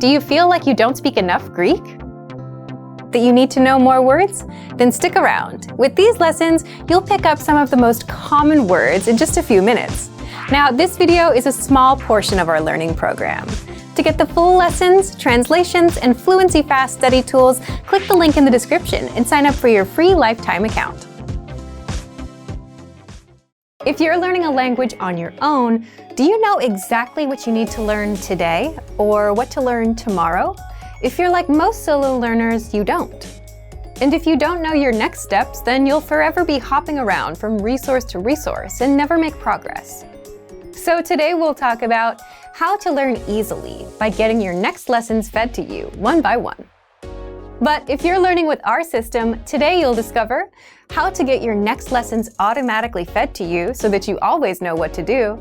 Do you feel like you don't speak enough Greek? That you need to know more words? Then stick around. With these lessons, you'll pick up some of the most common words in just a few minutes. Now, this video is a small portion of our learning program. To get the full lessons, translations, and fluency fast study tools, click the link in the description and sign up for your free lifetime account. If you're learning a language on your own, do you know exactly what you need to learn today or what to learn tomorrow? If you're like most solo learners, you don't. And if you don't know your next steps, then you'll forever be hopping around from resource to resource and never make progress. So today we'll talk about how to learn easily by getting your next lessons fed to you one by one. But if you're learning with our system, today you'll discover how to get your next lessons automatically fed to you so that you always know what to do,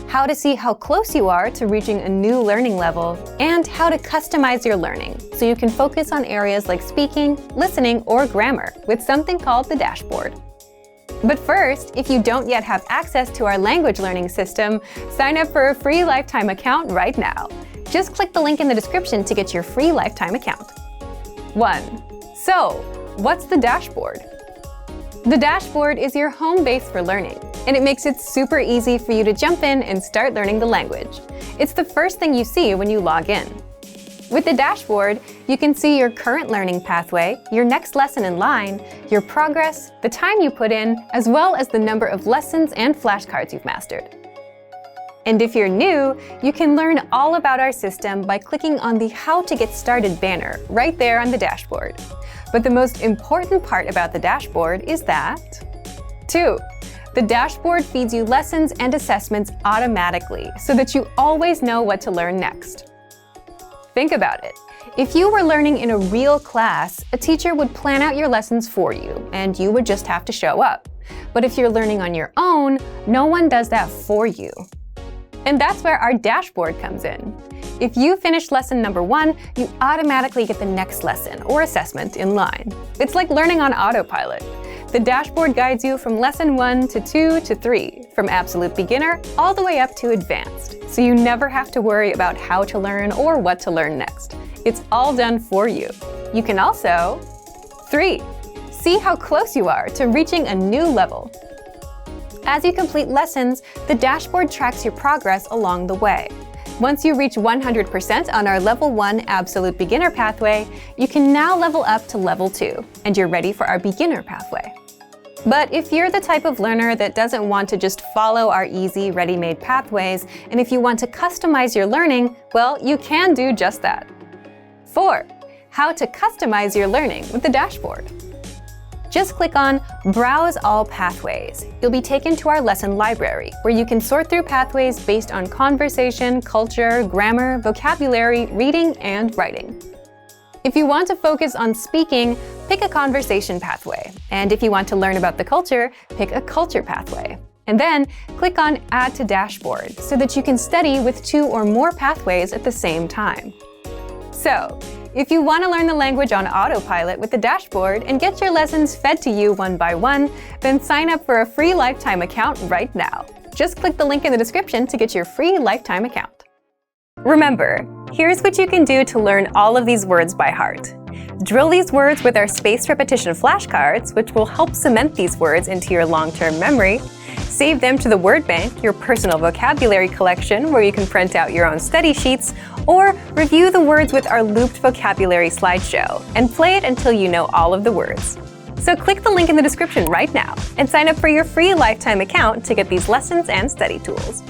how to see how close you are to reaching a new learning level, and how to customize your learning so you can focus on areas like speaking, listening, or grammar with something called the dashboard. But first, if you don't yet have access to our language learning system, sign up for a free lifetime account right now. Just click the link in the description to get your free lifetime account. 1. So, what's the dashboard? The dashboard is your home base for learning, and it makes it super easy for you to jump in and start learning the language. It's the first thing you see when you log in. With the dashboard, you can see your current learning pathway, your next lesson in line, your progress, the time you put in, as well as the number of lessons and flashcards you've mastered. And if you're new, you can learn all about our system by clicking on the How to Get Started banner right there on the dashboard. But the most important part about the dashboard is that 2. The dashboard feeds you lessons and assessments automatically so that you always know what to learn next. Think about it. If you were learning in a real class, a teacher would plan out your lessons for you, and you would just have to show up. But if you're learning on your own, no one does that for you. And that's where our dashboard comes in. If you finish lesson number 1, you automatically get the next lesson or assessment in line. It's like learning on Autopilot. The dashboard guides you from lesson 1 to 2 to 3, from absolute beginner all the way up to advanced, so you never have to worry about how to learn or what to learn next. It's all done for you. You can also 3. See how close you are to reaching a new level. As you complete lessons, the dashboard tracks your progress along the way. Once you reach 100% on our Level 1 Absolute Beginner pathway, you can now level up to Level 2, and you're ready for our Beginner pathway. But if you're the type of learner that doesn't want to just follow our easy, ready-made pathways, and if you want to customize your learning, well, you can do just that. 4. How to customize your learning with the dashboard. Just click on Browse All Pathways. You'll be taken to our lesson library, where you can sort through pathways based on conversation, culture, grammar, vocabulary, reading, and writing. If you want to focus on speaking, pick a conversation pathway. And if you want to learn about the culture, pick a culture pathway. And then click on Add to Dashboard so that you can study with 2 or more pathways at the same time. So, if you want to learn the language on Autopilot with the dashboard and get your lessons fed to you one by one, then sign up for a free lifetime account right now. Just click the link in the description to get your free lifetime account. Remember, here's what you can do to learn all of these words by heart. Drill these words with our spaced repetition flashcards, which will help cement these words into your long-term memory. Save them to the word bank, your personal vocabulary collection, where you can print out your own study sheets, or review the words with our looped vocabulary slideshow, and play it until you know all of the words. So click the link in the description right now and sign up for your free lifetime account to get these lessons and study tools.